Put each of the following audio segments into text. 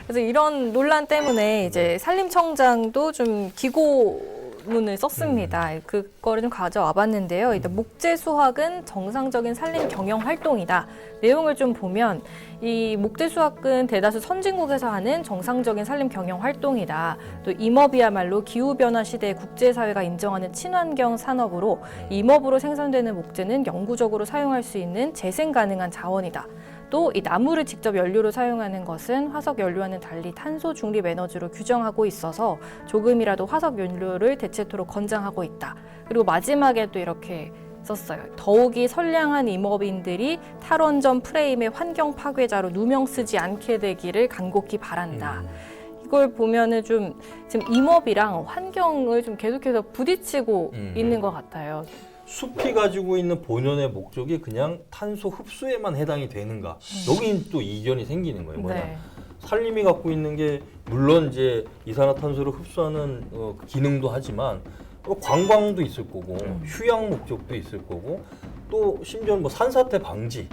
그래서 이런 논란 때문에 이제 산림청장도 좀 기고문을 썼습니다. 그거를 좀 가져와 봤는데요. 일단 목재 수확은 정상적인 산림 경영 활동이다. 내용을 좀 보면 이 목재 수확은 대다수 선진국에서 하는 정상적인 산림 경영 활동이다. 또 임업이야말로 기후변화 시대의 국제사회가 인정하는 친환경 산업으로 임업으로 생산되는 목재는 영구적으로 사용할 수 있는 재생 가능한 자원이다. 또 이 나무를 직접 연료로 사용하는 것은 화석 연료와는 달리 탄소 중립 에너지로 규정하고 있어서 조금이라도 화석 연료를 대체토록 권장하고 있다. 그리고 마지막에 또 이렇게 썼어요. 더욱이 선량한 임업인들이 탈원전 프레임의 환경 파괴자로 누명 쓰지 않게 되기를 간곡히 바란다. 이걸 보면은 좀 지금 임업이랑 환경을 좀 계속해서 부딪히고 있는 것 같아요. 숲이 가지고 있는 본연의 목적이 그냥 탄소 흡수에만 해당이 되는가? 여기 또 이견이 생기는 거예요. 뭐냐? 네. 산림이 갖고 있는 게 물론 이제 이산화탄소를 흡수하는 기능도 하지만 또 관광도 있을 거고 휴양 목적도 있을 거고 또 심지어 뭐 산사태 방지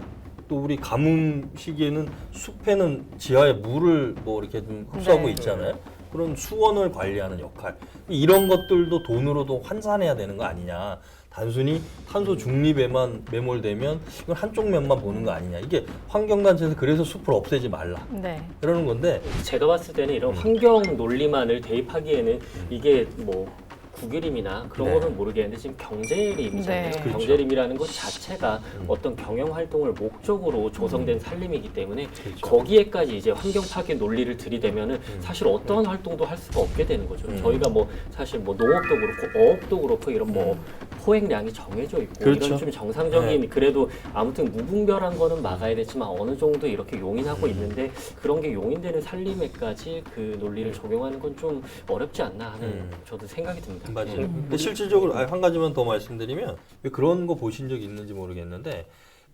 또 우리 가뭄 시기에는 숲에는 지하에 물을 뭐 이렇게 좀 흡수하고 네. 있잖아요. 그런 수원을 관리하는 역할 이런 것들도 돈으로도 환산해야 되는 거 아니냐. 단순히 탄소 중립에만 매몰되면 이건 한쪽 면만 보는 거 아니냐. 이게 환경단체에서 그래서 숲을 없애지 말라. 네. 그러는 건데 제가 봤을 때는 이런 환경 논리만을 대입하기에는 이게 뭐 국유림이나 그런 네. 거는 모르겠는데 지금 경제림이잖아요. 네. 그렇죠. 경제림이라는 것 자체가 어떤 경영 활동을 목적으로 조성된 산림이기 때문에 그렇죠. 거기에까지 이제 환경 파괴 논리를 들이대면은 사실 어떠한 활동도 할 수가 없게 되는 거죠. 저희가 뭐 사실 뭐 농업도 그렇고 어업도 그렇고 이런 뭐 포획량이 정해져 있고 그렇죠. 이런 좀 정상적인 네. 그래도 아무튼 무분별한 거는 막아야 되지만 어느 정도 이렇게 용인하고 있는데 그런 게 용인되는 산림에까지 그 논리를 적용하는 건 좀 어렵지 않나 하는 저도 생각이 듭니다. 맞아요. 예. 근데 실질적으로 한 가지만 더 말씀드리면 왜 그런 거 보신 적 있는지 모르겠는데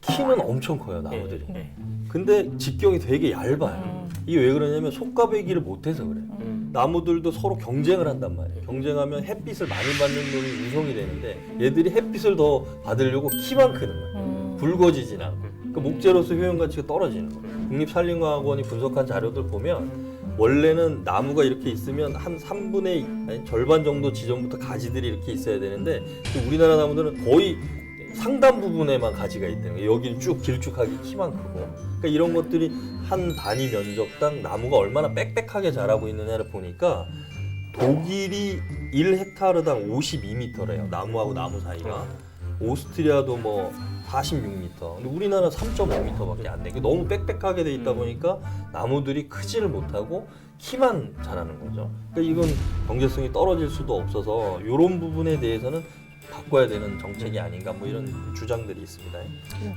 키는 엄청 커요 나무들이. 네. 근데 직경이 되게 얇아요. 이게 왜 그러냐면 속가배기를 못해서 그래요. 나무들도 서로 경쟁을 한단 말이에요. 경쟁하면 햇빛을 많이 받는 놈이 우성이 되는데 얘들이 햇빛을 더 받으려고 키만 크는 거예요. 붉어지진 않고. 그러니까 목재로서 효용 가치가 떨어지는 거예요. 국립산림과학원이 분석한 자료들 보면 원래는 나무가 이렇게 있으면 한 3분의 2, 아니 절반 정도 지점부터 가지들이 이렇게 있어야 되는데 우리나라 나무들은 거의 상단 부분에만 가지가 있다는 거예요. 여기는 쭉 길쭉하게 키만 크고. 그러니까 이런 것들이 한 단위 면적당 나무가 얼마나 빽빽하게 자라고 있느냐를 보니까 독일이 1헥타르당 52m래요. 나무하고 나무 사이가. 오스트리아도 뭐 46m. 근데 우리나라는 3.5m밖에 안 돼. 너무 빽빽하게 돼 있다 보니까 나무들이 크지를 못하고 키만 자라는 거죠. 그러니까 이건 경제성이 떨어질 수도 없어서 이런 부분에 대해서는 바꿔야 되는 정책이 아닌가 뭐 이런 주장들이 있습니다.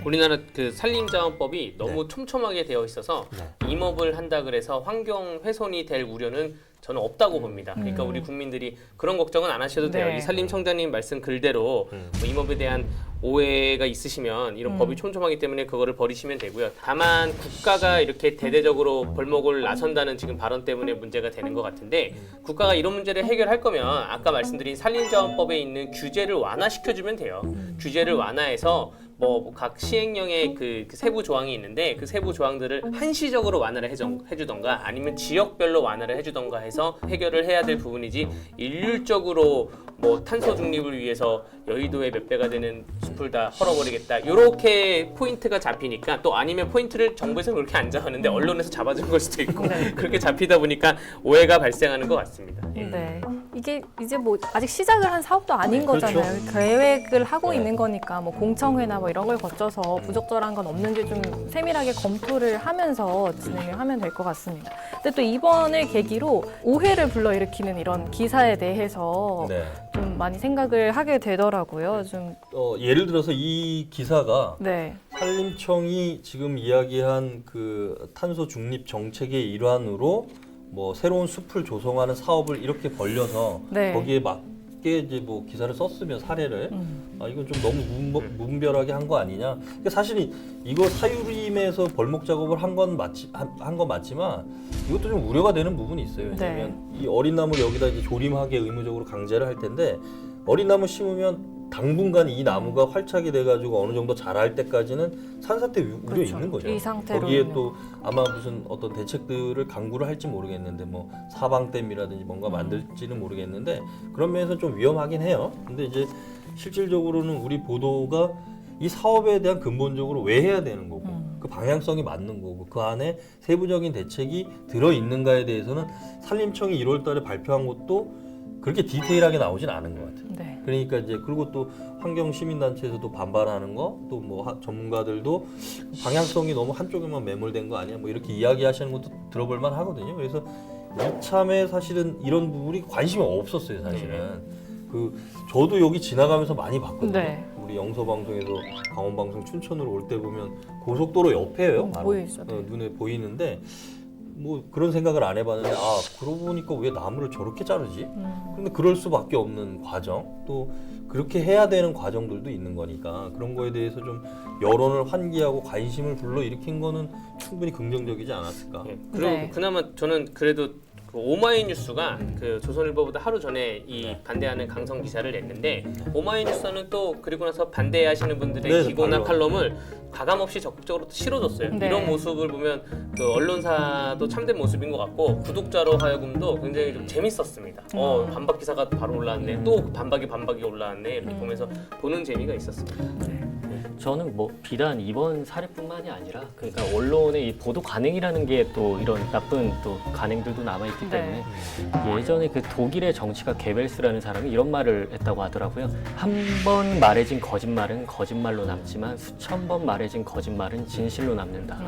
우리나라 그 산림자원법이 너무 촘촘하게 되어 있어서 네. 임업을 한다 그래서 환경 훼손이 될 우려는 저는 없다고 봅니다. 그러니까 우리 국민들이 그런 걱정은 안 하셔도 돼요. 네. 이 산림청장님 말씀 글대로 뭐 임업에 대한 오해가 있으시면 이런 법이 촘촘하기 때문에 그거를 버리시면 되고요. 다만 국가가 이렇게 대대적으로 벌목을 나선다는 지금 발언 때문에 문제가 되는 것 같은데 국가가 이런 문제를 해결할 거면 아까 말씀드린 산림자원법에 있는 규제를 완화시켜주면 돼요. 규제를 완화해서 뭐 각 시행령의 그 세부 조항이 있는데 그 세부 조항들을 한시적으로 완화를 해주던가 아니면 지역별로 완화를 해주던가 해서 해결을 해야 될 부분이지 일률적으로 뭐 탄소 중립을 위해서 여의도의 몇 배가 되는 숲을 다 헐어버리겠다 이렇게 포인트가 잡히니까 또 아니면 포인트를 정부에서 그렇게 안 잡았는데 언론에서 잡아준 걸 수도 있고 그렇게 잡히다 보니까 오해가 발생하는 것 같습니다. 예. 네. 이게 이제 뭐 아직 시작을 한 사업도 아닌 그렇죠. 거잖아요. 계획을 하고 네. 있는 거니까 뭐 공청회나 뭐 이런 걸 거쳐서 부적절한 건 없는지 좀 세밀하게 검토를 하면서 진행을 하면 될 것 같습니다. 근데 또 이번을 계기로 오해를 불러일으키는 이런 기사에 대해서 네. 좀 많이 생각을 하게 되더라고요. 좀 예를 들어서 이 기사가 네. 산림청이 지금 이야기한 그 탄소 중립 정책의 일환으로 뭐 새로운 숲을 조성하는 사업을 이렇게 벌려서 네. 거기에 맞게 이제 뭐 기사를 썼으면 사례를 이건 좀 너무 무분별하게 한 거 아니냐. 그러니까 사실 이거 사유림에서 벌목 작업을 한 건 맞지만 이것도 좀 우려가 되는 부분이 있어요. 왜냐하면 이 어린 나무를 여기다 이제 조림하게 의무적으로 강제를 할 텐데 어린 나무 심으면 당분간 이 나무가 활착이 돼가지고 어느 정도 자랄 때까지는 산사태 우려 그렇죠. 있는 거죠. 이 상태로 거기에 또 아마 무슨 어떤 대책들을 강구를 할지 모르겠는데 뭐 사방댐이라든지 뭔가 만들지는 모르겠는데 그런 면에서 좀 위험하긴 해요. 근데 이제 실질적으로는 우리 보도가 이 사업에 대한 근본적으로 왜 해야 되는 거고 그 방향성이 맞는 거고 그 안에 세부적인 대책이 들어 있는가에 대해서는 산림청이 1월 달에 발표한 것도 그렇게 디테일하게 나오진 않은 것 같아요. 네. 그러니까 이제 그리고 또 환경 시민단체에서도 반발하는 거 또 뭐 전문가들도 방향성이 너무 한쪽에만 매몰된 거 아니야 뭐 이렇게 이야기하시는 것도 들어볼 만 하거든요. 그래서 이참에 사실은 이런 부분이 관심이 없었어요. 사실은 그 저도 여기 지나가면서 많이 봤거든요. 네. 우리 영서방송에서 강원방송 춘천으로 올 때 보면 고속도로 옆에요. 바로 보이죠. 눈에 보이는데 뭐 그런 생각을 안 해봤는데 아 그러고 보니까 왜 나무를 저렇게 자르지? 근데 그럴 수밖에 없는 과정 또 그렇게 해야 되는 과정들도 있는 거니까 그런 거에 대해서 좀 여론을 환기하고 관심을 불러일으킨 거는 충분히 긍정적이지 않았을까. 예. 그리고 네. 그나마 저는 그래도 그 오마이뉴스가 그 조선일보보다 하루 전에 이 반대하는 강성 기사를 냈는데 오마이뉴스는 또 그리고 나서 반대하시는 분들의 네, 기고나 바로. 칼럼을 가감없이 적극적으로 또 실어줬어요. 네. 이런 모습을 보면 그 언론사도 참된 모습인 것 같고 구독자로 하여금도 굉장히 좀 재밌었습니다. 반박 기사가 바로 올라왔네. 또 반박이 올라왔네. 이렇게 보면서 보는 재미가 있었습니다. 저는 뭐 비단 이번 사례뿐만이 아니라 그러니까 언론의 이 보도 관행이라는 게 또 이런 나쁜 또 관행들도 남아있기 때문에 예전에 그 독일의 정치가 게벨스라는 사람이 이런 말을 했다고 하더라고요. 한 번 말해진 거짓말은 거짓말로 남지만 수천 번 말해진 거짓말은 진실로 남는다.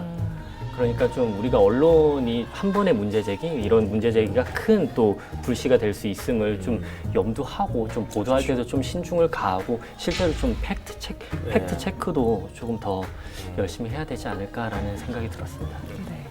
그러니까 좀 우리가 언론이 한 번의 문제제기 이런 문제제기가 큰 또 불씨가 될 수 있음을 좀 염두하고 좀 보도할 때도 좀 신중을 가하고 실제로 좀 팩트 체크도 조금 더 열심히 해야 되지 않을까라는 생각이 들었습니다. 네.